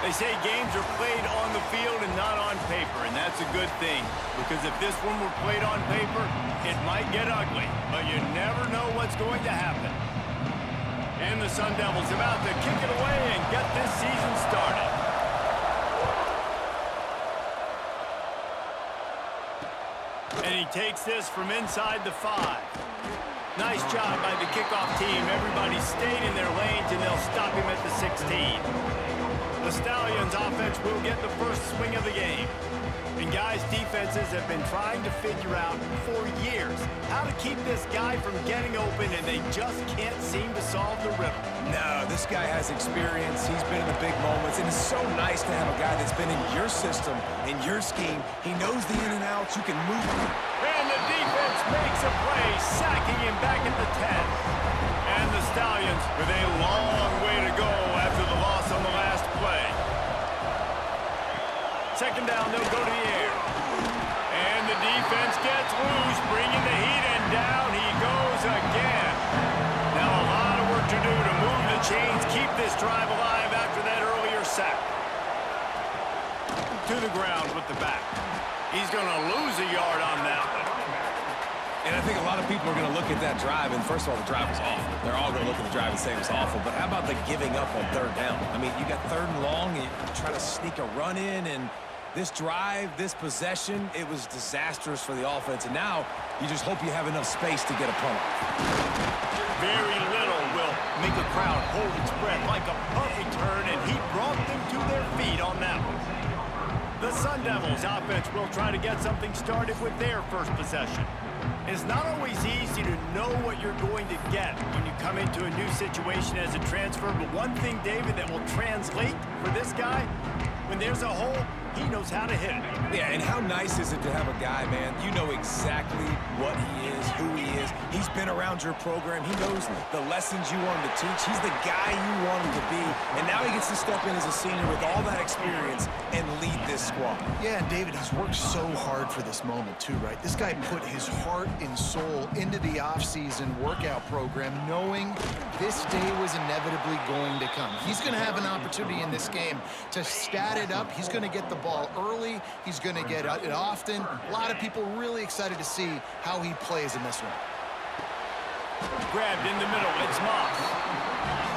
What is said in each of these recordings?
They say games are played on the field and not on paper, and that's a good thing. Because if this one were played on paper, it might get ugly. But you never know what's going to happen. And the Sun Devils about to kick it away and get this season started. And he takes this from inside the 5. Nice job by the kickoff team. Everybody stayed in their lanes, and they'll stop him at the 16. The Stallions offense will get the first swing of the game. And guys, defenses have been trying to figure out for years how to keep this guy from getting open, and they just can't seem to solve the riddle. No, this guy has experience. He's been in the big moments, and it's so nice to have a guy that's been in your system, in your scheme. He knows the in and outs. You can move him. And the defense makes a play, sacking him back at the 10. And the Stallions with a long way to go after the loss on the last play. Second down, they'll go to the air. And the defense gets loose, bringing the heat, and down he goes again. Now a lot of work to do to move the chains, keep this drive alive after that earlier sack. To the ground with the back. He's going to lose a yard on that one. And I think a lot of people are going to look at that drive, and first of all, the drive was awful. They're all going to look at the drive and say it was awful, but how about the giving up on third down? I mean, you got third and long, and you try to sneak a run in, and this drive, this possession, it was disastrous for the offense, and now you just hope you have enough space to get a punt off. Very little will make a crowd hold its breath like a punt return, and he brought them to their feet on that one. The Sun Devils offense will try to get something started with their first possession. It's not always easy to know what you're going to get when you come into a new situation as a transfer, but one thing, David, that will translate for this guy, when there's a hole, he knows how to hit it. Yeah, and how nice is it to have a guy, man, you know exactly what he is, who he is. He's been around your program. He knows the lessons you want him to teach. He's the guy you want him to be. And now he gets to step in as a senior with all that experience and lead this squad. Yeah, and David, he's worked so hard for this moment too, right? This guy put his heart and soul into the offseason workout program knowing this day was inevitably going to come. He's going to have an opportunity in this game to stat it up. He's going to get the ball early. He's going to get it often. A lot of people really excited to see how he plays in this one. Grabbed in the middle. It's Moss.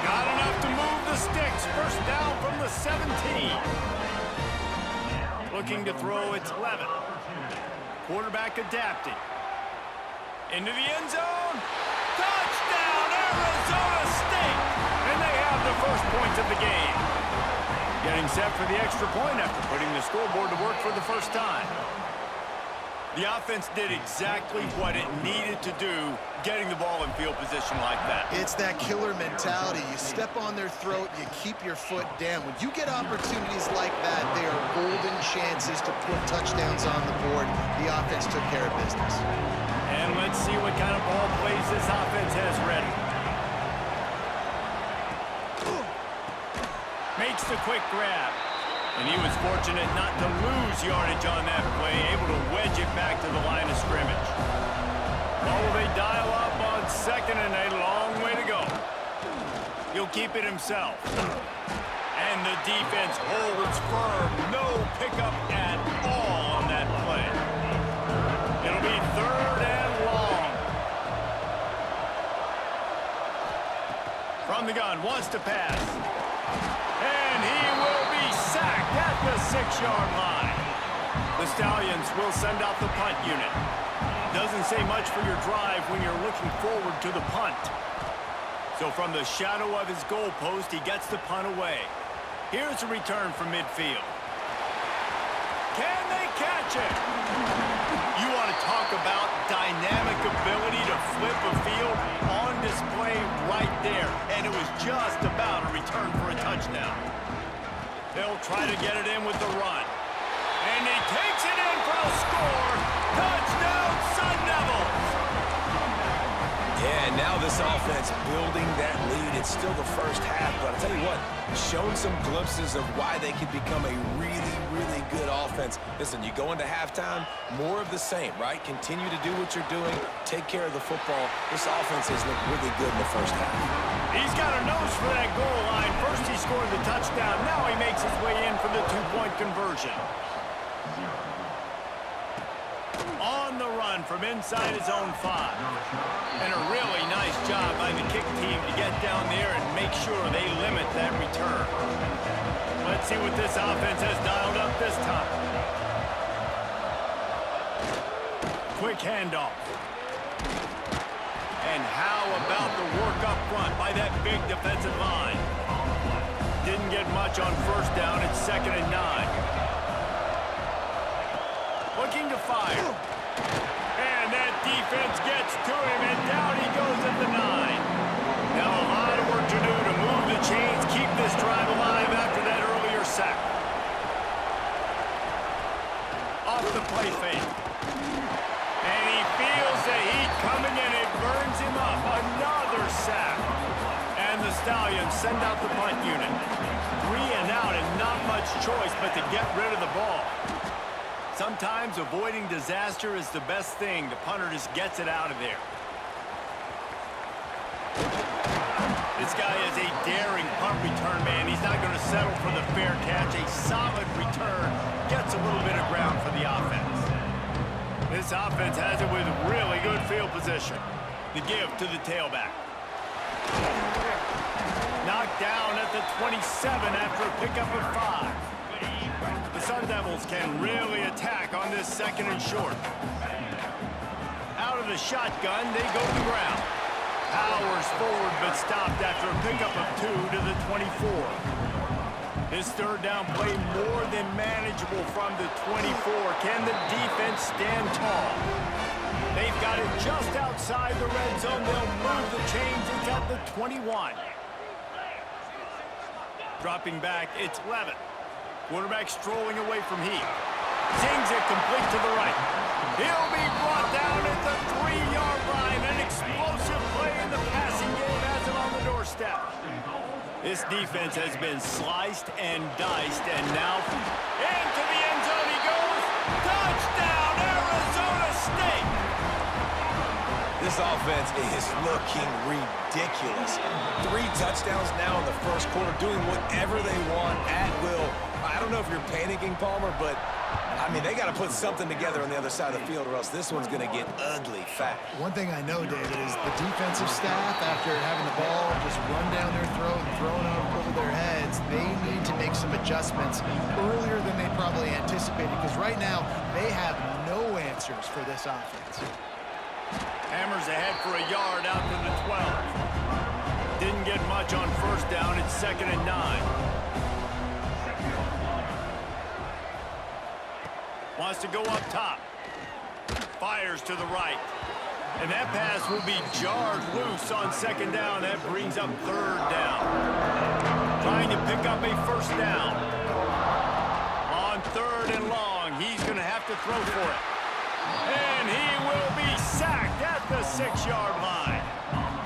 Got enough to move the sticks. First down from the 17. Looking to throw, it's Levin. Quarterback adapting. Into the end zone. Touchdown, Arizona State! And they have the first points of the game. Getting set for the extra point after putting the scoreboard to work for the first time. The offense did exactly what it needed to do, getting the ball in field position like that. It's that killer mentality. You step on their throat, you keep your foot down. When you get opportunities like that, they are golden chances to put touchdowns on the board. The offense took care of business. And let's see what kind of ball plays this offense has ready. Makes the quick grab. And he was fortunate not to lose yardage on that play, able to wedge it back to the line of scrimmage. Well, will they dial up on second and a long way to go? He'll keep it himself. And the defense holds firm. No pickup at all on that play. It'll be third and long. From the gun, wants to pass. And he will be sacked at the 6-yard line. The Stallions will send out the punt unit. Doesn't say much for your drive when you're looking forward to the punt. So from the shadow of his goalpost, he gets the punt away. Here's a return from midfield. Can they catch it? You want to talk about dynamic ability to flip a field on display right there. And it was just about a return for a touchdown. They'll try to get it in with the run. And he takes it in for a score. Touchdown, Sun Devils! Yeah, now this This offense building that lead. It's still the first half, but I'll tell you what, shown some glimpses of why they could become a really, really good offense. Listen, you go into halftime, more of the same, right? Continue to do what you're doing, take care of the football. This offense has looked really good in the first half. He's got a nose for that goal line. First he scored the touchdown. Now he makes his way in for the two-point conversion. On the run from inside his own 5. And a really nice job by the kick team to get down there and make sure they limit that return. Let's see what this offense has dialed up this time. Quick handoff. And how about the work up front by that big defensive line? Didn't get much on first down. It's 2nd and 9. Looking to fire. And that defense gets to him, and down he goes at the 9. Now a lot of work to do to move the chains, keep this drive alive after that earlier sack. Off the play fake. And he feels the heat coming, and it burns him up. Another sack. And the Stallions send out the punt unit. 3 and out, and not much choice but to get rid of the ball. Sometimes avoiding disaster is the best thing. The punter just gets it out of there. This guy is a daring punt return man. He's not going to settle for the fair catch. A solid return gets a little bit of ground for the offense. This offense has it with really good field position. The give to the tailback. Knocked down at the 27 after a pickup of 5. The Sun Devils can really attack on this 2nd and short. Out of the shotgun, they go to the ground. Powers forward, but stopped after a pickup of 2 to the 24. This 3rd down play more than manageable from the 24. Can the defense stand tall? They've got it just outside the red zone. They'll move the chains. It's at the 21. Dropping back, it's Levitt. Quarterback strolling away from heat. Zings it complete to the right. He'll be brought down at the 3-yard line. An explosive play in the passing game has him on the doorstep. This defense has been sliced and diced, and now into the end zone he goes. Touchdown, Arizona State! This offense is looking ridiculous. 3 touchdowns now in the first quarter, doing whatever they want at will. I don't know if you're panicking, Palmer, but, I mean, they got to put something together on the other side of the field or else this one's going to get ugly fast. One thing I know, David, is the defensive staff, after having the ball just run down their throat and thrown over their heads, they need to make some adjustments earlier than they probably anticipated, because right now they have no answers for this offense. Hammers ahead for a yard out to the 12. Didn't get much on first down. It's 2nd and 9. Wants to go up top. Fires to the right. And that pass will be jarred loose on 2nd down. That brings up 3rd down. Trying to pick up a 1st down. On 3rd and long, he's going to have to throw for it. And he will be sacked at the 6-yard line.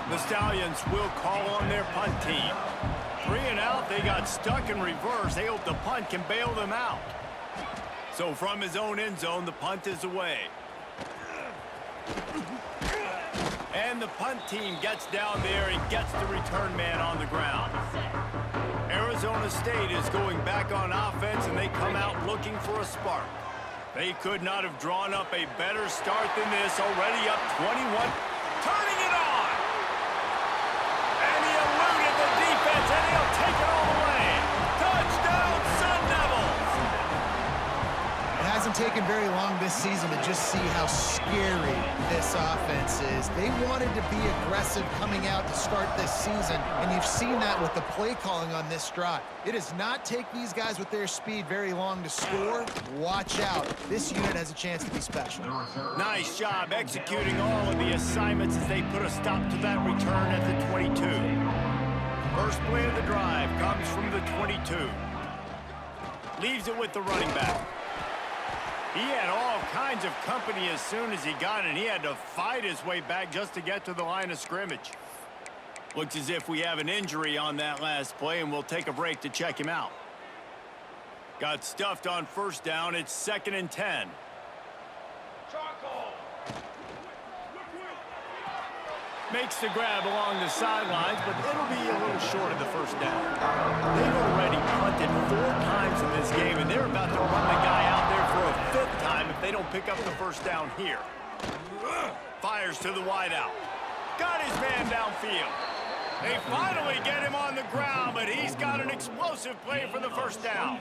The Stallions will call on their punt team. 3 and out, they got stuck in reverse. They hope the punt can bail them out. So from his own end zone, the punt is away. And the punt team gets down there and gets the return man on the ground. Arizona State is going back on offense, and they come out looking for a spark. They could not have drawn up a better start than this, already up 21. Turning it on! And he eluded the defense, and he'll take it all the way. Touchdown, Sun Devils! It hasn't taken very long this season to just see how scary this offense is. They wanted to be aggressive coming out to start this season, and you've seen that with the play calling on this drive. It does not take these guys with their speed very long to score. Watch out. This unit has a chance to be special. Nice job executing all of the assignments as they put a stop to that return at the 22. First play of the drive comes from the 22. Leaves it with the running back. He had all kinds of company as soon as he got it, and he had to fight his way back just to get to the line of scrimmage. Looks as if we have an injury on that last play, and we'll take a break to check him out. Got stuffed on first down. It's 2nd and 10. Makes the grab along the sidelines, but it'll be a little short of the first down. They've already punted 4 times in this game, and they're about to run the guy out there for a 5th time if they don't pick up the first down here. Fires to the wideout. Got his man downfield. They finally get him on the ground, but he's got an explosive play for the first down.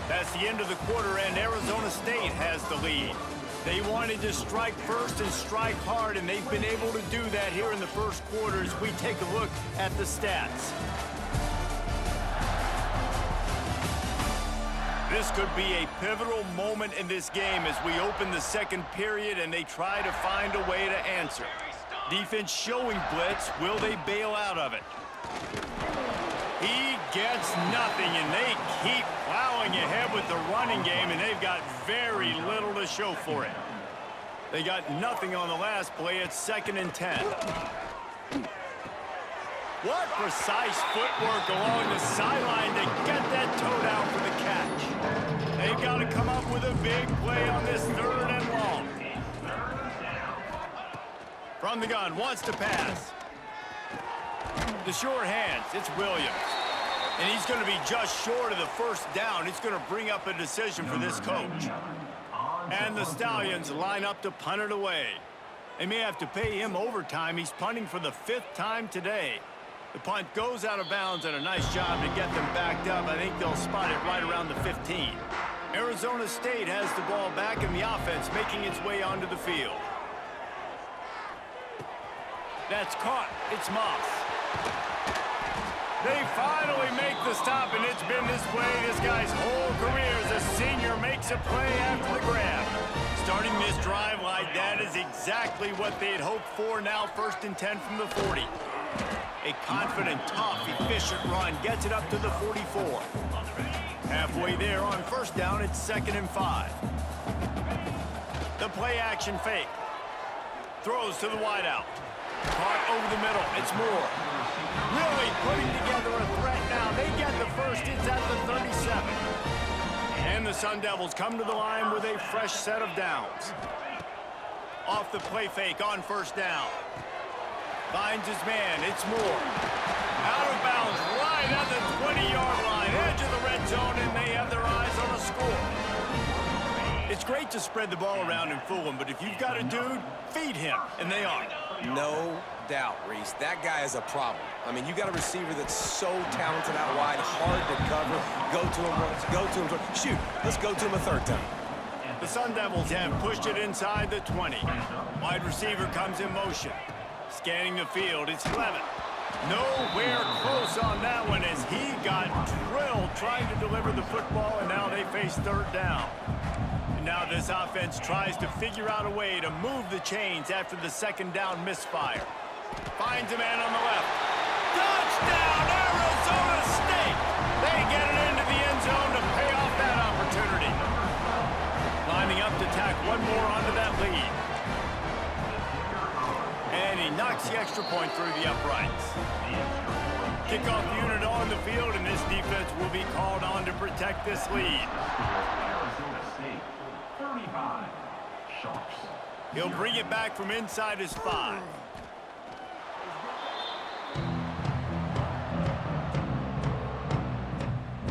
That's the end of the quarter, and Arizona State has the lead. They wanted to strike first and strike hard, and they've been able to do that here in the first quarter as we take a look at the stats. This could be a pivotal moment in this game as we open the second period and they try to find a way to answer. Defense showing blitz. Will they bail out of it? He gets nothing, and they keep plowing ahead with the running game, and they've got very little to show for it. They got nothing on the last play. It's 2nd and 10. What precise footwork along the sideline to get that toe down for the catch. They've got to come up with a big play on this 3rd and long. From the gun, wants to pass. The short hands, it's Williams. And he's going to be just short of the first down. It's going to bring up a decision for this coach. And the Stallions line up to punt it away. They may have to pay him overtime. He's punting for the 5th time today. The punt goes out of bounds, and a nice job to get them backed up. I think they'll spot it right around the 15. Arizona State has the ball back in the offense, making its way onto the field. That's caught. It's Moss. They finally make the stop, and it's been this way this guy's whole career as a senior makes a play after the grab. Starting this drive like that is exactly what they had hoped for. Now 1st and 10 from the 40. A confident, tough, efficient run gets it up to the 44. Halfway there on first down, it's 2nd and 5. The play action fake. Throws to the wideout. Caught over the middle. It's Moore. Really putting together a threat now. They get the first. It's at the 37. And the Sun Devils come to the line with a fresh set of downs. Off the play fake on first down. Finds his man. It's Moore. Out of bounds right at the 20-yard line. Edge of the red zone, and they have their eyes on a score. It's great to spread the ball around and fool him, but if you've got a dude, feed him, and they are. No doubt, Reese. That guy is a problem. I mean, you got a receiver that's so talented out wide, hard to cover. Go to him once, go to him twice. Shoot, let's go to him a 3rd time. The Sun Devils have pushed it inside the 20. Wide receiver comes in motion. Scanning the field, it's Clement. Nowhere close on that one as he got drilled trying to deliver the football, and now they face 3rd down. And now this offense tries to figure out a way to move the chains after the 2nd down misfire. Finds a man on the left. Touchdown, Arizona State! They get it into the end zone to pay off that opportunity. Lining up to tack one more onto that lead. And he knocks the extra point through the uprights. Kickoff unit on the field, and this defense will be called on to protect this lead. He'll bring it back from inside his 5.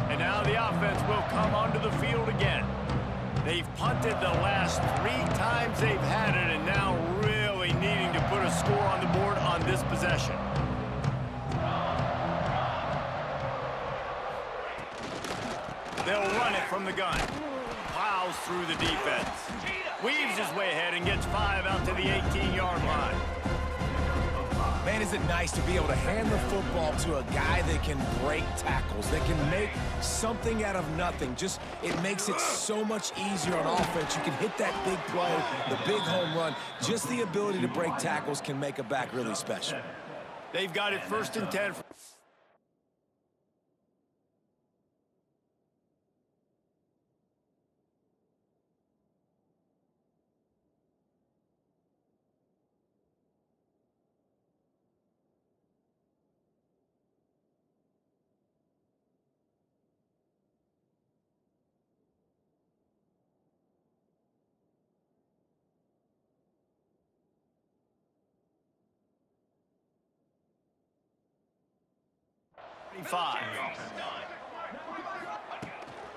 And now the offense will come onto the field again. They've punted the last 3 times they've had it, and now really needing to put a score on the board on this possession. They'll run it from the gun. Plows through the defense. Weaves his way ahead and gets 5 out to the 18-yard line. Man, is it nice to be able to hand the football to a guy that can break tackles, that can make something out of nothing. Just, it makes it so much easier on offense. You can hit that big play, the big home run. Just the ability to break tackles can make a back really special. They've got it 1st and 10. and 5.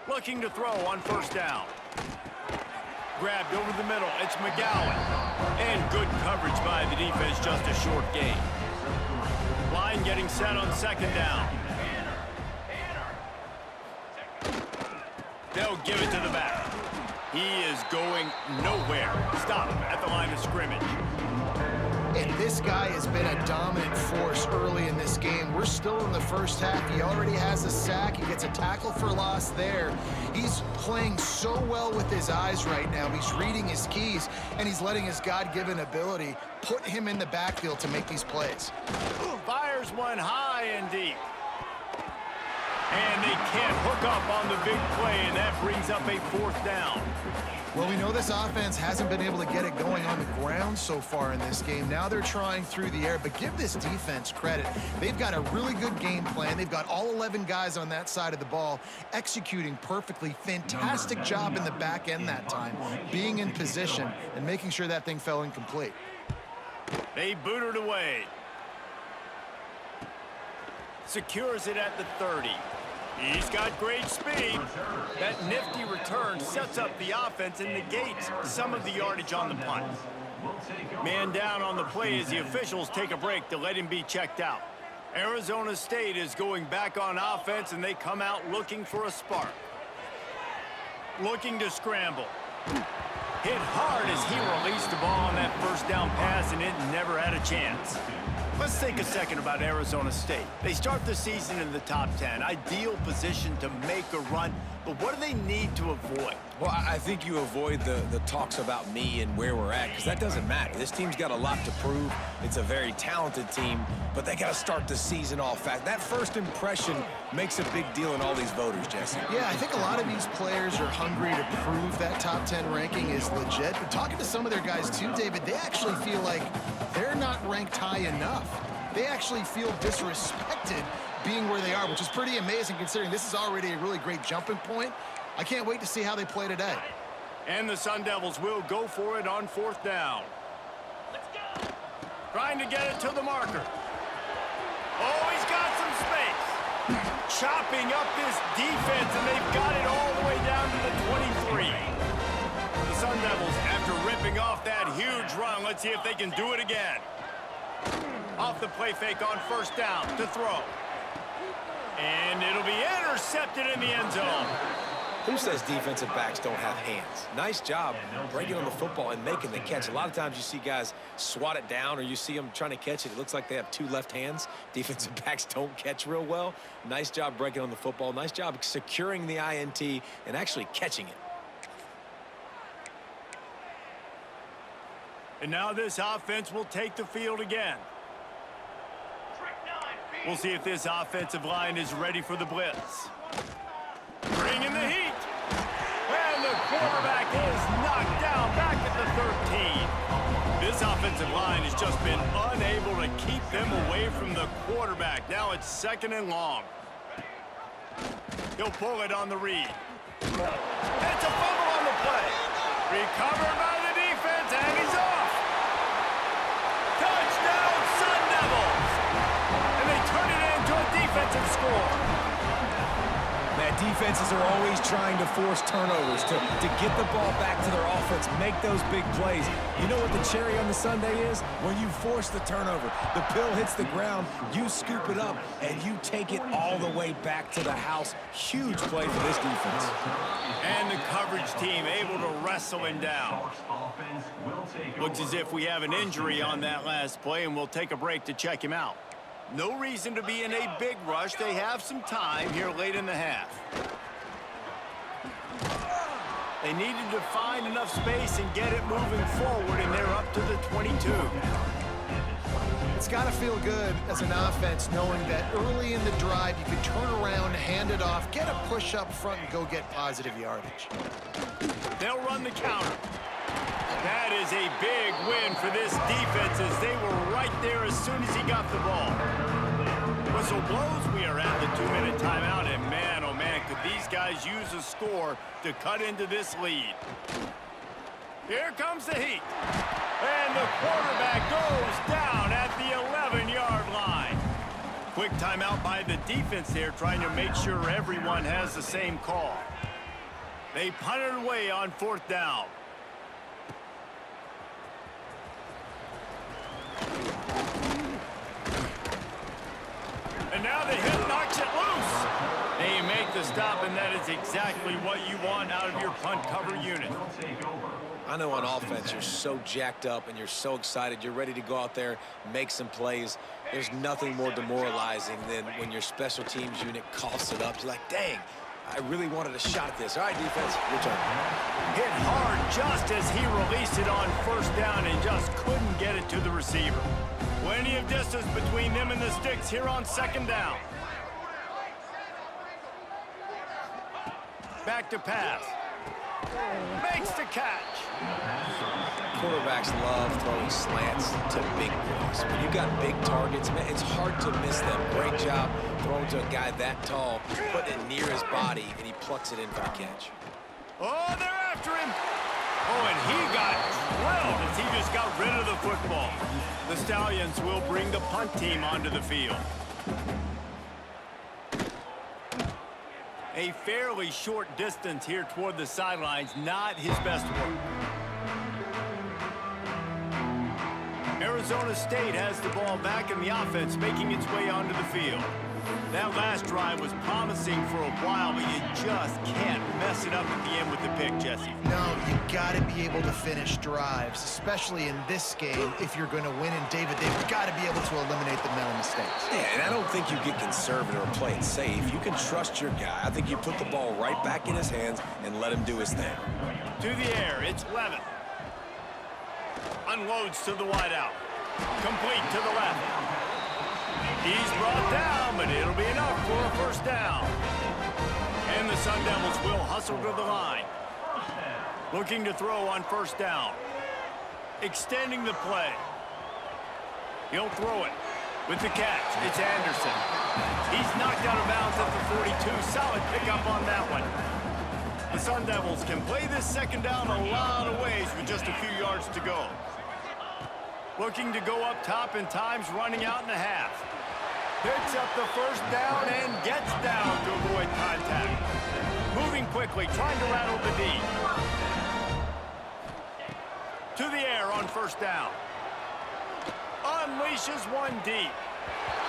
Looking to throw on first down. Grabbed over the middle. It's McGowan. And good coverage by the defense, just a short gain. Line getting set on second down. They'll give it to the back. He is going nowhere. Stop at the line of scrimmage. And this guy has been a dominant force early in this game. We're still in the first half. He already has a sack. He gets a tackle for loss there. He's playing so well with his eyes right now. He's reading his keys, and he's letting his God-given ability put him in the backfield to make these plays. Fires one high and deep. And they can't hook up on the big play, and that brings up a fourth down. Well, we know this offense hasn't been able to get it going on the ground so far in this game. Now they're trying through the air, but give this defense credit. They've got a really good game plan. They've got all 11 guys on that side of the ball executing perfectly. Fantastic job in the back end that time, being in position and making sure that thing fell incomplete. They boot it away. Secures it at the 30. He's got great speed. That nifty return sets up the offense and negates some of the yardage on the punt. Man down on the play as the officials take a break to let him be checked out. Arizona State is going back on offense, and they come out looking for a spark. Looking to scramble. Hit hard as he released the ball on that first down pass, and it never had a chance. Let's think a second about Arizona State. They start the season in the top 10. Ideal position to make a run, but what do they need to avoid? Well, I think you avoid the talks about me and where we're at, because that doesn't matter. This team's got a lot to prove. It's a very talented team, but they got to start the season off fast. That first impression makes a big deal in all these voters, Jesse. Yeah, I think a lot of these players are hungry to prove that top 10 ranking is legit. But talking to some of their guys too, David, they actually feel like they're not ranked high enough. They actually feel disrespected being where they are, which is pretty amazing considering this is already a really great jumping point. I can't wait to see how they play today. And the Sun Devils will go for it on fourth down. Trying to get it to the marker. Oh, he's got some space. Chopping up this defense, and they've got it all the way down to the 23. The Sun Devils, after ripping off that huge run, let's see if they can do it again. Off the play fake on first down to throw. And it'll be intercepted in the end zone. Who says defensive backs don't have hands? Nice job breaking on the football and making the catch. A lot of times you see guys swat it down or you see them trying to catch it. It looks like they have two left hands. Defensive backs don't catch real well. Nice job breaking on the football. Nice job securing the INT and actually catching it. And now this offense will take the field again. We'll see if this offensive line is ready for the blitz. Bringing the heat. And the quarterback is knocked down back at the 13. This offensive line has just been unable to keep them away from the quarterback. Now it's second and long. He'll pull it on the read. It's a fumble on the play. Recovered by the defense, and he's off. Touchdown, Sun Devils. And they turn it into a defensive score. Man, defenses are always trying to force turnovers to get the ball back to their offense, make those big plays. You know what the cherry on the sundae is? When you force the turnover, the pill hits the ground, you scoop it up, and you take it all the way back to the house. Huge play for this defense. And the coverage team able to wrestle him down. Looks as if we have an injury on that last play, and we'll take a break to check him out. No reason to be in a big rush. They have some time here late in the half. They needed to find enough space and get it moving forward, and they're up to the 22. It's got to feel good as an offense knowing that early in the drive you can turn around, hand it off, get a push up front, and go get positive yardage. They'll run the counter. That is a big win for this defense as they were right there as soon as he got the ball. Whistle blows. We are at the 2-minute timeout, and man, oh man, could these guys use a score to cut into this lead. Here comes the heat. And the quarterback goes down at the 11-yard line. Quick timeout by the defense there, trying to make sure everyone has the same call. They punt it away on 4th down. And now the hit knocks it loose. They make the stop, and that is exactly what you want out of your punt cover unit. I know on offense you're so jacked up and you're so excited. You're ready to go out there, make some plays. There's nothing more demoralizing than when your special teams unit coughs it up. You're like, dang, I really wanted a shot at this. All right, defense, your turn. Hit hard just as he released it on 1st down and just couldn't get it to the receiver. Plenty of distance between them and the sticks here on 2nd down. Back to pass. Makes the catch. Quarterbacks love throwing slants to big boys. When you've got big targets, man, it's hard to miss them. Great job throwing to a guy that tall, putting it near his body, and he plucks it in for the catch. Oh, they're after him. Oh, and he got drilled as he just got rid of the football. The Stallions will bring the punt team onto the field. A fairly short distance here toward the sidelines, not his best work. Arizona State has the ball back in the offense, making its way onto the field. That last drive was promising for a while, but you just can't mess it up at the end with the pick, Jesse. No, you got to be able to finish drives, especially in this game. If you're going to win, and David, they've got to be able to eliminate the mental mistakes. Yeah, and I don't think you get conservative or play it safe. You can trust your guy. I think you put the ball right back in his hands and let him do his thing. To the air, it's Levin. Unloads to the wideout. Complete to the left. He's brought down, but it'll be enough for a 1st down. And the Sun Devils will hustle to the line. Looking to throw on 1st down. Extending the play. He'll throw it. With the catch, it's Anderson. He's knocked out of bounds at the 42. Solid pickup on that one. The Sun Devils can play this 2nd down a lot of ways with just a few yards to go. Looking to go up top, and time's running out in the half. Picks up the 1st down and gets down to avoid contact. Moving quickly, trying to rattle the D. To the air on 1st down. Unleashes one deep.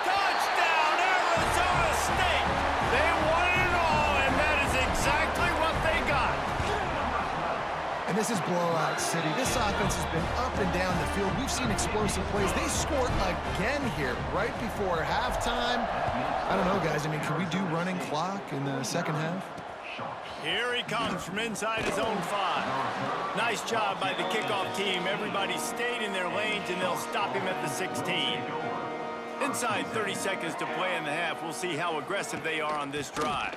Touchdown, Arizona State! They won it all, and that is exactly what they got. And this is blowout city. This offense has been up and down the field. We've seen explosive plays. They scored again here right before halftime. I don't know, guys. I mean, can we do running clock in the 2nd half? Here he comes from inside his own 5. Nice job by the kickoff team. Everybody stayed in their lanes, and they'll stop him at the 16. Inside 30 seconds to play in the half. We'll see how aggressive they are on this drive.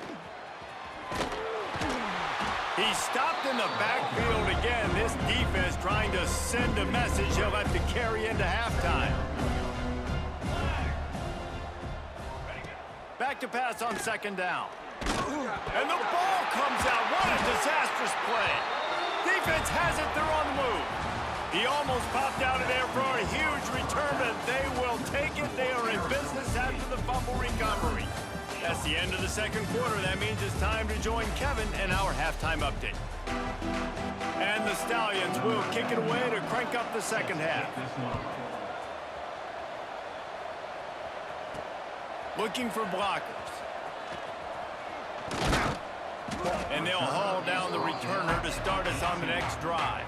He stopped in the backfield again. This defense trying to send a message he'll have to carry into halftime. Back to pass on 2nd down. And the ball comes out. What a disastrous play. Defense has it. They're on the move. He almost popped out of there for a huge return, but they will take it. They are in business after the fumble recovery. That's the end of the 2nd quarter. That means it's time to join Kevin and our halftime update. And the Stallions will kick it away to crank up the 2nd half. Looking for blockers. And they'll haul down the returner to start us on the next drive.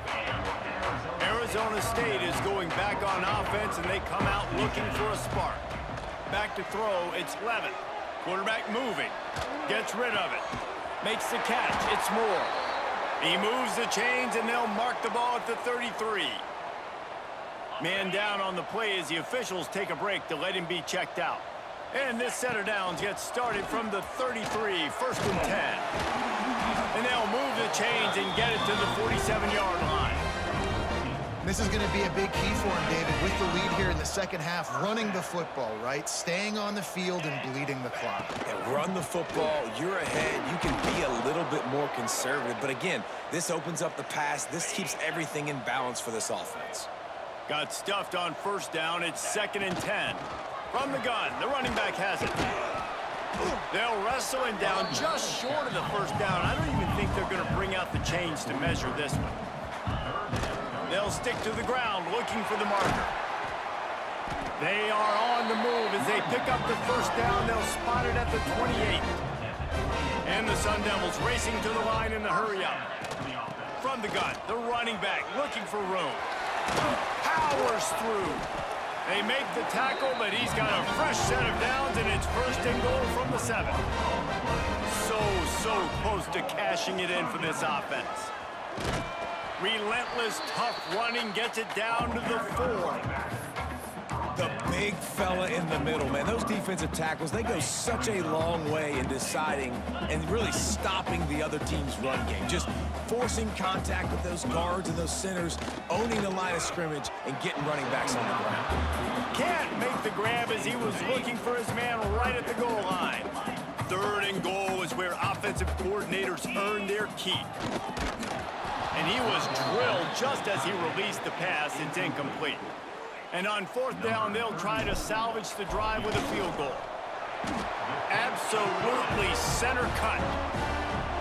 Arizona State is going back on offense, and they come out looking for a spark. Back to throw, it's Levin. Quarterback moving. Gets rid of it. Makes the catch. It's Moore. He moves the chains, and they'll mark the ball at the 33. Man down on the play as the officials take a break to let him be checked out. And this set of downs gets started from the 33, 1st and 10. And they'll move the chains and get it to the 47-yard line. This is going to be a big key for him, David, with the lead here in the 2nd half, running the football, right? Staying on the field and bleeding the clock. Yeah, run the football. You're ahead. You can be a little bit more conservative. But again, this opens up the pass. This keeps everything in balance for this offense. Got stuffed on 1st down. It's 2nd and 10. From the gun, the running back has it. They'll wrestle him down just short of the first down. I don't even think they're going to bring out the chains to measure this one. They'll stick to the ground looking for the marker. They are on the move as they pick up the first down. They'll spot it at the 28. And the Sun Devils racing to the line in the hurry-up. From the gun, the running back looking for room. Powers through. They make the tackle, but he's got a fresh set of downs, and it's first and goal from the 7. So close to cashing it in for this offense. Relentless, tough running gets it down to the 4. The big fella in the middle, man. Those defensive tackles, they go such a long way in deciding and really stopping the other team's run game. Just forcing contact with those guards and those centers, owning the line of scrimmage, and getting running backs on the ground. Can't make the grab as he was looking for his man right at the goal line. 3rd and goal is where offensive coordinators earn their keep. And he was drilled just as he released the pass. It's incomplete. And on 4th down, they'll try to salvage the drive with a field goal. Absolutely center cut.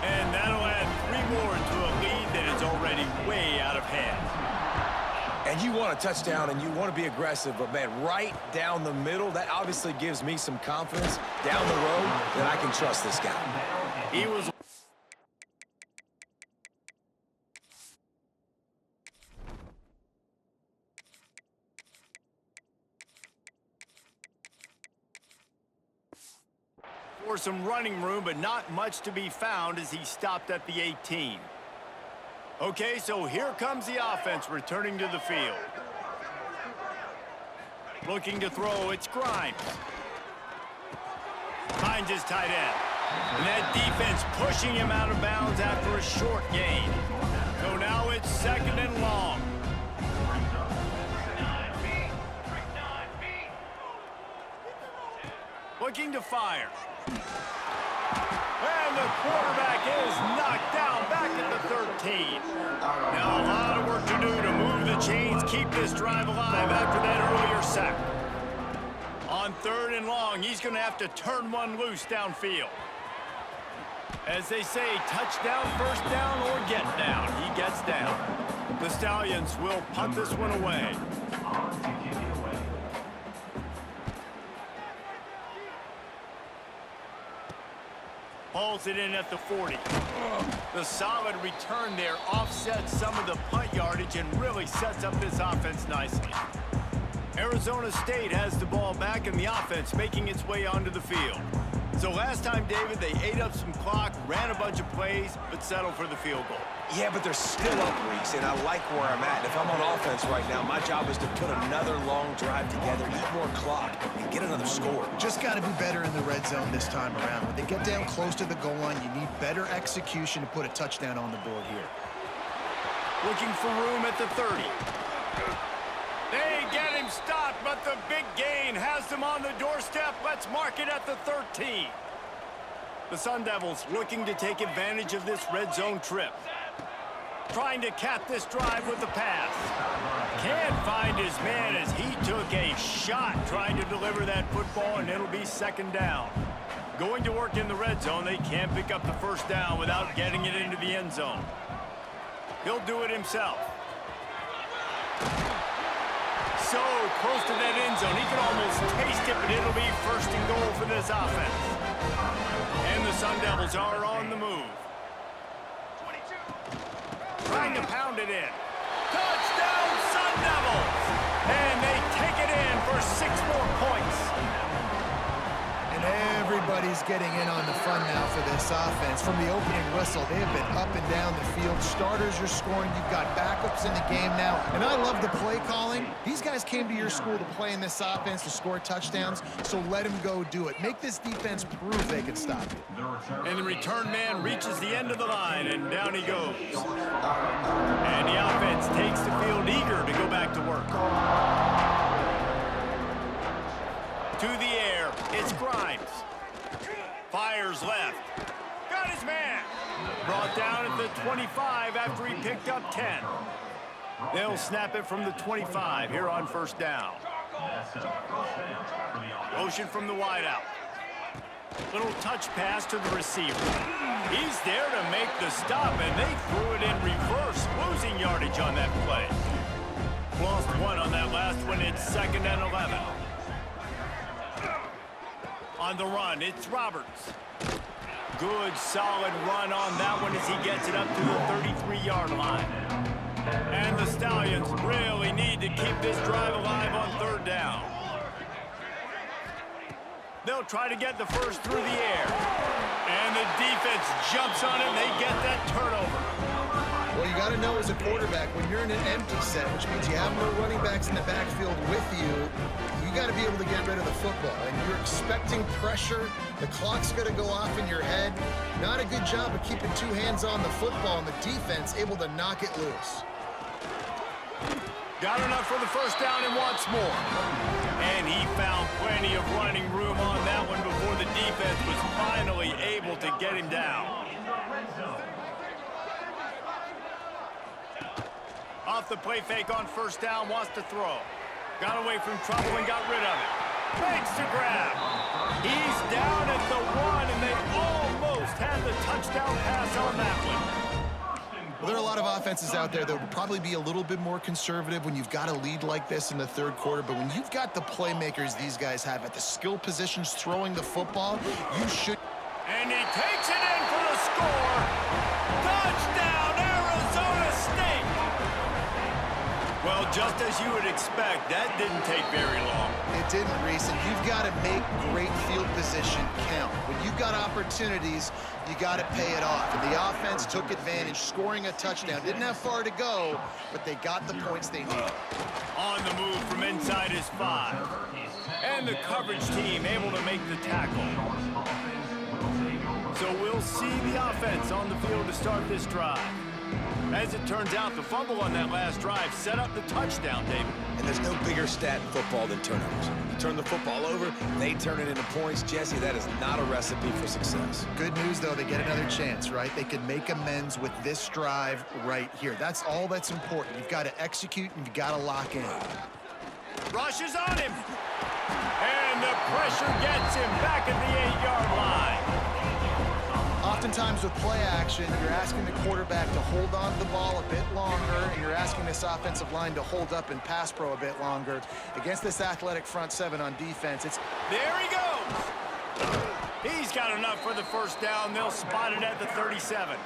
And that'll add 3 more to a lead that is already way out of hand. And you want a touchdown and you want to be aggressive, but man, right down the middle, that obviously gives me some confidence down the road that I can trust this guy. He was... for some running room, but not much to be found as he stopped at the 18. Okay, so here comes the offense returning to the field. Looking to throw, it's Grimes. Finds his tight end. And that defense pushing him out of bounds after a short gain. So now it's 2nd and long. Looking to fire. And the quarterback is knocked down back at the 13. Now a lot of work to do to move the chains, keep this drive alive after that earlier sack. On 3rd and long, he's going to have to turn one loose downfield. As they say, touchdown, first down, or get down. He gets down. The Stallions will punt this one away. Hauls it in at the 40. The solid return there offsets some of the punt yardage and really sets up this offense nicely. Arizona State has the ball back and the offense making its way onto the field. So last time, David, they ate up some clock, ran a bunch of plays, but settled for the field goal. Yeah, but they're still up, Reese, and I like where I'm at. And if I'm on offense right now, my job is to put another long drive together, eat more clock, and get another score. Just got to be better in the red zone this time around. When they get down close to the goal line, you need better execution to put a touchdown on the board here. Looking for room at the 30. They get him stopped, but the big gain has them on the doorstep. Let's mark it at the 13. The Sun Devils looking to take advantage of this red zone trip. Trying to cap this drive with the pass. Can't find his man as he took a shot trying to deliver that football, and it'll be 2nd down. Going to work in the red zone, they can't pick up the first down without getting it into the end zone. He'll do it himself. So close to that end zone, he can almost taste it, but it'll be 1st and goal for this offense. And the Sun Devils are on the move. Trying to pound it in. Touchdown, Sun Devils! And they take it in for 6 more points. And everybody's getting in on the fun now for this offense. From the opening whistle, they have been up and down the field. Starters are scoring. You've got backups in the game now. And I love the play calling. These guys came to your school to play in this offense to score touchdowns, so let them go do it. Make this defense prove they can stop you. And the return man reaches the end of the line, and down he goes. And the offense takes the field eager to go back to work. To the air, it's Grimes. Fires left. Got his man. Brought down at the 25 after he picked up 10. They'll snap it from the 25 here on 1st down. Motion from the wideout. Little touch pass to the receiver. He's there to make the stop, and they threw it in reverse, losing yardage on that play. Lost one on that last one. It's 2nd and 11. On the run, it's Roberts. Good, solid run on that one as he gets it up to the 33-yard line. And the Stallions really need to keep this drive alive on 3rd down. They'll try to get the first through the air. And the defense jumps on it, and they get that turnover. Well, you got to know as a quarterback, when you're in an empty set, which means you have no running backs in the backfield with you, you got to be able to get rid of the football. And you're expecting pressure. The clock's going to go off in your head. Not a good job of keeping 2 hands on the football, and the defense able to knock it loose. Got enough for the first down and wants more. And he found plenty of running room on that one before the defense was finally able to get him down. Off the play fake on first down, wants to throw. Got away from trouble and got rid of it. Fakes to grab. He's down at the 1, and they almost had the touchdown pass on that one. Well, there are a lot of offenses out there that would probably be a little bit more conservative when you've got a lead like this in the 3rd quarter, but when you've got the playmakers these guys have at the skill positions throwing the football, you should. And he takes it in for the score. Touchdown, Arizona State. Well, just as you would expect, that didn't take very long. It didn't, Reese, and you've got to make great field position count. When you've got opportunities, you got to pay it off. And the offense took advantage, scoring a touchdown. Didn't have far to go, but they got the points they needed. On the move from inside his 5. And the coverage team able to make the tackle. So we'll see the offense on the field to start this drive. As it turns out, the fumble on that last drive set up the touchdown, David. And there's no bigger stat in football than turnovers. You turn the football over, they turn it into points. Jesse, that is not a recipe for success. Good news, though, they get another chance, right? They can make amends with this drive right here. That's all that's important. You've got to execute, and you've got to lock in. Rushes on him. And the pressure gets him back at the 8-yard line. Oftentimes with play action, you're asking the quarterback to hold on to the ball a bit longer, and you're asking this offensive line to hold up and pass pro a bit longer. Against this athletic front 7 on defense, it's... There he goes! He's got enough for the first down. They'll spot it at the 37.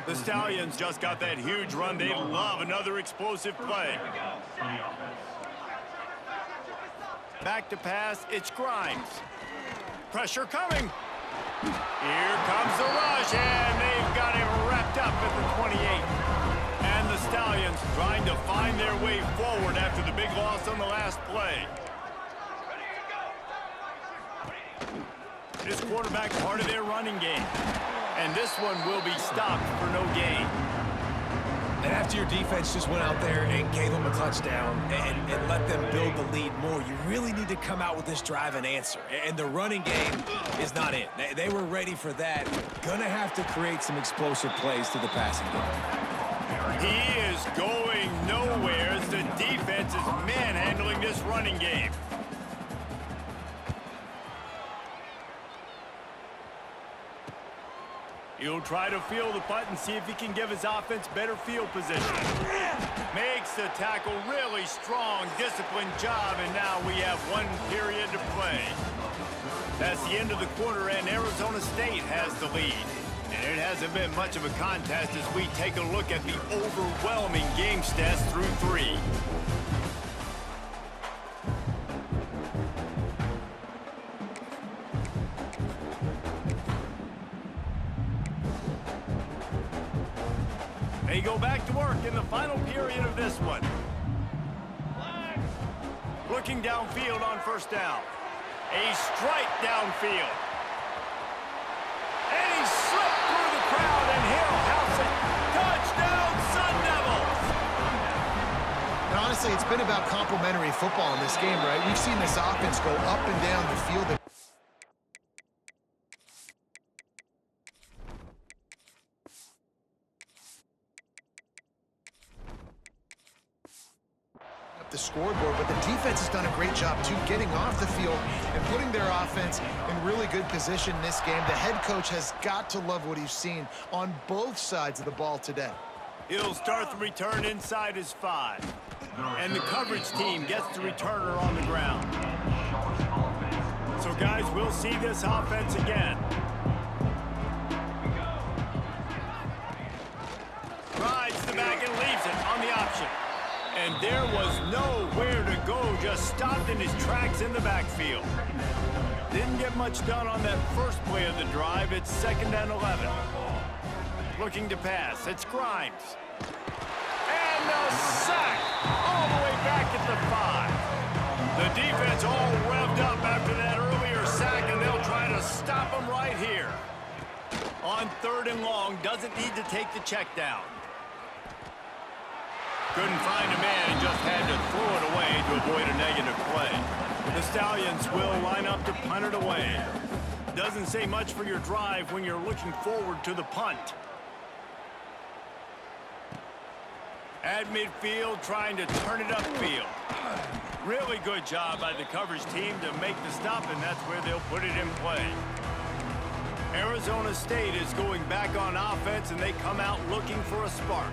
The Stallions just got that huge run. They love another explosive play. Back to pass, it's Grimes. Pressure coming. Here comes the rush, and they've got him wrapped up at the 28. And the Stallions trying to find their way forward after the big loss on the last play. This quarterback part of their running game. And this one will be stopped for no gain. And after your defense just went out there and gave them a touchdown and let them build the lead more, you really need to come out with this drive and answer. And the running game is not it. They were ready for that. Gonna have to create some explosive plays to the passing game. He is going nowhere as the defense is manhandling this running game. He'll try to field the punt and see if he can give his offense better field position. Makes the tackle really strong, disciplined job, and now we have 1 period to play. That's the end of the quarter, and Arizona State has the lead. And it hasn't been much of a contest as we take a look at the overwhelming game stats through 3. They go back to work in the final period of this one. Looking downfield on first down. A strike downfield. And he slipped through the crowd, and he'll house it. Touchdown, Sun Devils! And honestly, it's been about complementary football in this game, right? We've seen this offense go up and down the field. the scoreboard, but the defense has done a great job, too, getting off the field and putting their offense in really good position in this game. The head coach has got to love what he's seen on both sides of the ball today. He'll start the return inside his 5. And the coverage team gets the returner on the ground. So, guys, we'll see this offense again. Rides the back and leaves it on the option. And there was nowhere to go, just stopped in his tracks in the backfield. Didn't get much done on that first play of the drive. It's 2nd and 11. Looking to pass. It's Grimes. And a sack all the way back at the 5. The defense all revved up after that earlier sack, and they'll try to stop him right here. On 3rd and long, doesn't need to take the check down. Couldn't find a man and just had to throw it away to avoid a negative play. The Stallions will line up to punt it away. Doesn't say much for your drive when you're looking forward to the punt. At midfield, trying to turn it upfield. Really good job by the coverage team to make the stop, and that's where they'll put it in play. Arizona State is going back on offense, and they come out looking for a spark.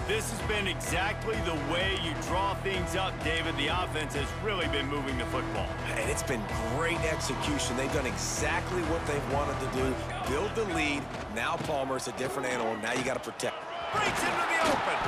This has been exactly the way you draw things up, David. The offense has really been moving the football. And it's been great execution. They've done exactly what they've wanted to do. Build the lead. Now Palmer's a different animal. Now you got to protect. Breaks into the open.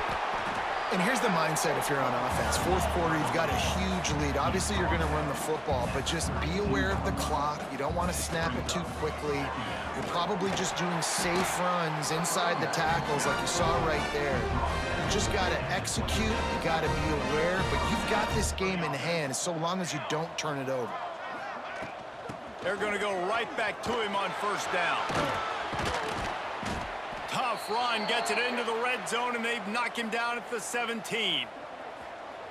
And here's the mindset if you're on offense. 4th quarter, you've got a huge lead. Obviously, you're going to run the football, but just be aware of the clock. You don't want to snap it too quickly. You're probably just doing safe runs inside the tackles like you saw right there. You just got to execute. You got to be aware, but you've got this game in hand so long as you don't turn it over. They're going to go right back to him on 1st down. Tough run, gets it into the red zone, and they knock him down at the 17.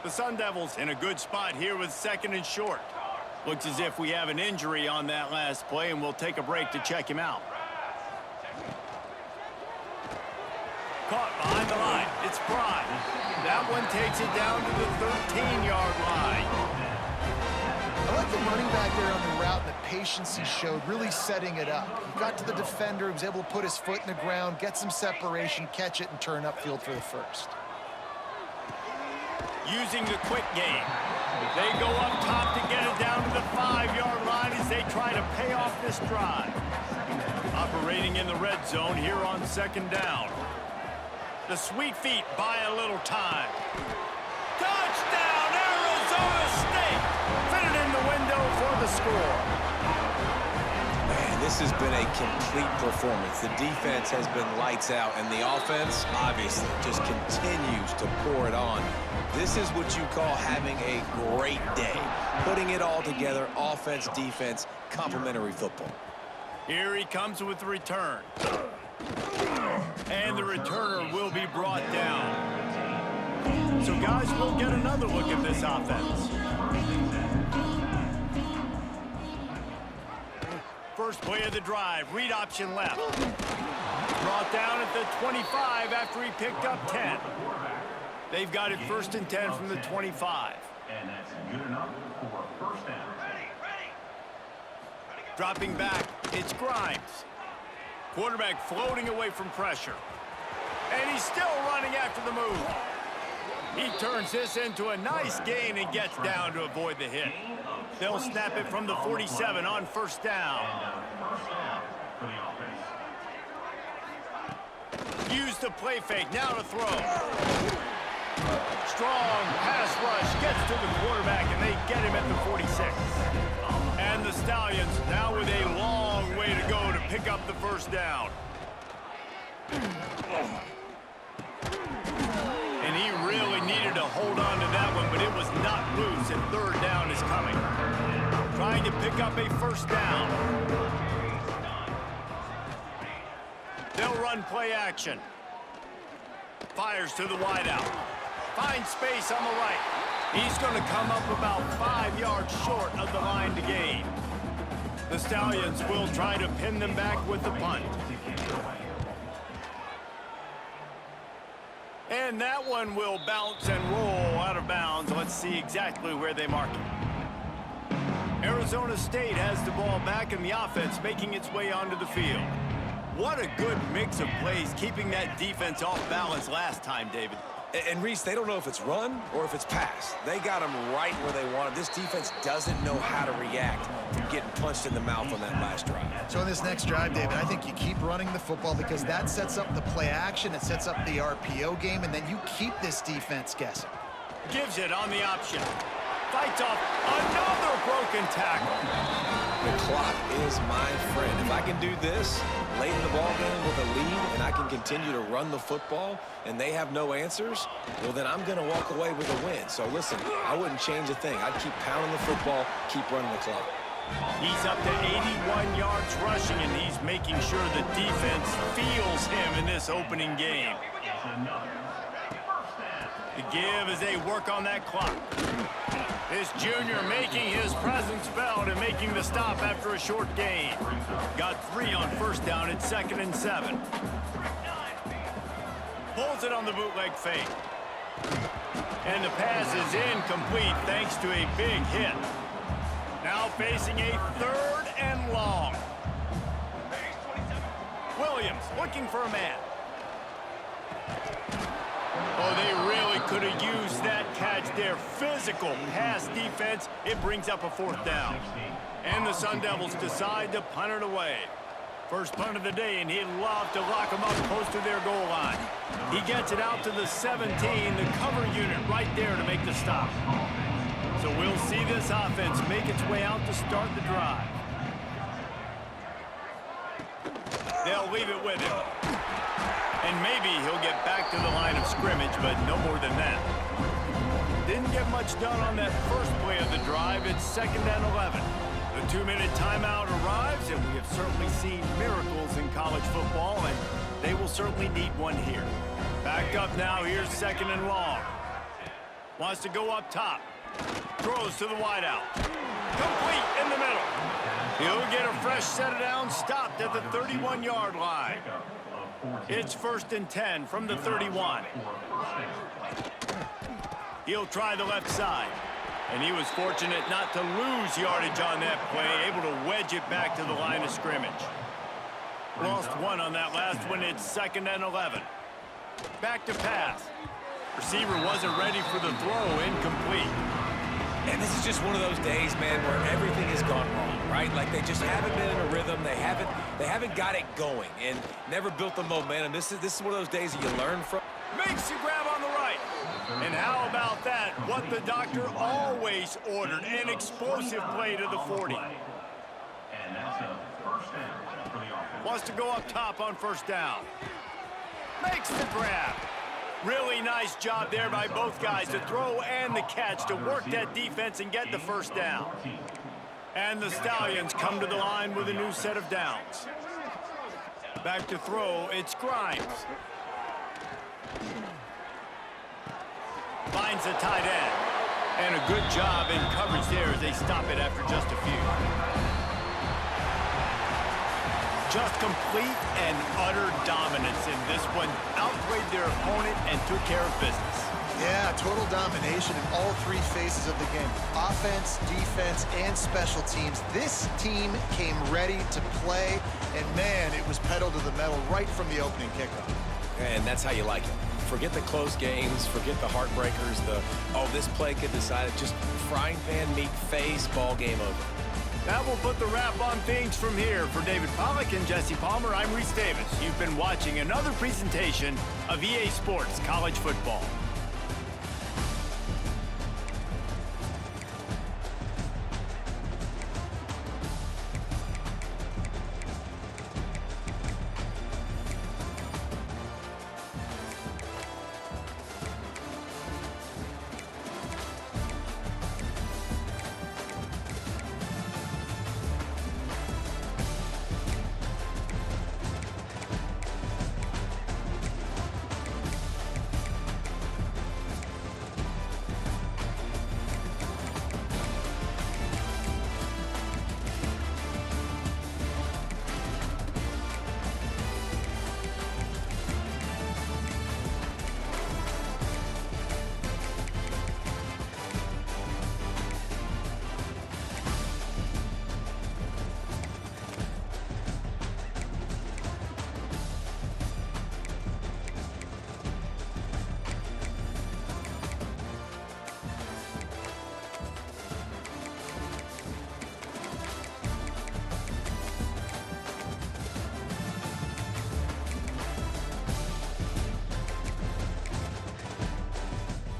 The Sun Devils in a good spot here with 2nd and short. Looks as if we have an injury on that last play, and we'll take a break to check him out. Caught behind the line. It's Prime. That one takes it down to the 13-yard line. I like the running back there on the route and the patience he showed, really setting it up. He got to the defender, he was able to put his foot in the ground, get some separation, catch it, and turn upfield for the 1st. Using the quick game. They go up top to get it down to the 5-yard line as they try to pay off this drive. Operating in the red zone here on 2nd down. The sweet feet buy a little time. Touchdown, Arizona State! Fit it in the window for the score. Man, this has been a complete performance. The defense has been lights out, and the offense, obviously, just continues to pour it on. This is what you call having a great day. Putting it all together, offense, defense, complementary football. Here he comes with the return. And the returner will be brought down. So, guys, we'll get another look at this offense. First play of the drive, read option left. Brought down at the 25 after he picked up 10. They've got it 1st and 10 from the 25. And that's good enough for 1st down. Dropping back, it's Grimes. Quarterback floating away from pressure. And he's still running after the move. He turns this into a nice gain and gets down to avoid the hit. They'll snap it from the 47 on 1st down. Use the play fake, now to throw. Strong pass rush gets to the quarterback, and they get him at the 46. And the Stallions now with a long way to go to pick up the 1st down. And he really needed to hold on to that one, but it was not loose, and 3rd down is coming. Trying to pick up a 1st down. They'll run play action. Fires to the wideout. Finds space on the right. He's going to come up about 5 yards short of the line to gain. The Stallions will try to pin them back with the punt. And that one will bounce and roll out of bounds. Let's see exactly where they mark it. Arizona State has the ball back in the offense, making its way onto the field. What a good mix of plays, keeping that defense off balance last time, David. And Reese, they don't know if it's run or if it's pass. They got them right where they want it. This defense doesn't know how to react from getting punched in the mouth on that last drive. So in this next drive, David, I think you keep running the football because that sets up the play action, it sets up the RPO game, and then you keep this defense guessing. Gives it on the option. Fights off another broken tackle. The clock is my friend. If I can do this late in the ball game with a lead and I can continue to run the football and they have no answers, well, then I'm going to walk away with a win. So listen, I wouldn't change a thing. I'd keep pounding the football, keep running the clock. He's up to 81 yards rushing, and he's making sure the defense feels him in this opening game. The give as they work on that clock. This junior making his presence felt and making the stop after a short gain. Got 3 on first down. It's 2nd and 7. Pulls it on the bootleg fake. And the pass is incomplete thanks to a big hit. Now facing a 3rd and long. Williams looking for a man. Oh, they really could have used that catch there. Physical pass defense. It brings up a 4th down. And the Sun Devils decide to punt it away. First punt of the day, and he'd love to lock them up close to their goal line. He gets it out to the 17, the cover unit right there to make the stop. So we'll see this offense make its way out to start the drive. They'll leave it with him. And maybe he'll get back to the line of scrimmage, but no more than that. Didn't get much done on that first play of the drive. It's 2nd and 11. The 2-minute timeout arrives, and we have certainly seen miracles in college football, and they will certainly need one here. Back up now. Here's 2nd and long. Wants to go up top. Throws to the wideout. Complete in the middle. He'll get a fresh set of downs, stopped at the 31-yard line. It's 1st and 10 from the 31. He'll try the left side. And he was fortunate not to lose yardage on that play, able to wedge it back to the line of scrimmage. Lost 1 on that last one. It's 2nd and 11. Back to pass. Receiver wasn't ready for the throw, incomplete. And this is just one of those days, man, where everything has gone wrong, right? Like they just haven't been in a rhythm. They haven't got it going and never built the momentum. This is one of those days that you learn from. Makes the grab on the right. And how about that? What the doctor always ordered, an explosive play to the 40. And that's a 1st down for the offense. Wants to go up top on 1st down. Makes the grab. Really nice job there by both guys, the throw and the catch, to work that defense and get the 1st down. And the Stallions come to the line with a new set of downs. Back to throw, it's Grimes. Finds the tight end. And a good job in coverage there as they stop it after just a few. Just complete and utter dominance in this one. Outplayed their opponent and took care of business. Yeah, total domination in all 3 phases of the game. Offense, defense, and special teams. This team came ready to play, and man, it was pedal to the metal right from the opening kickoff. And that's how you like it. Forget the close games, forget the heartbreakers, this play could decide it. Just frying pan meet face, ball game over. That will put the wrap on things from here. For David Pollack and Jesse Palmer, I'm Reese Davis. You've been watching another presentation of EA Sports College Football.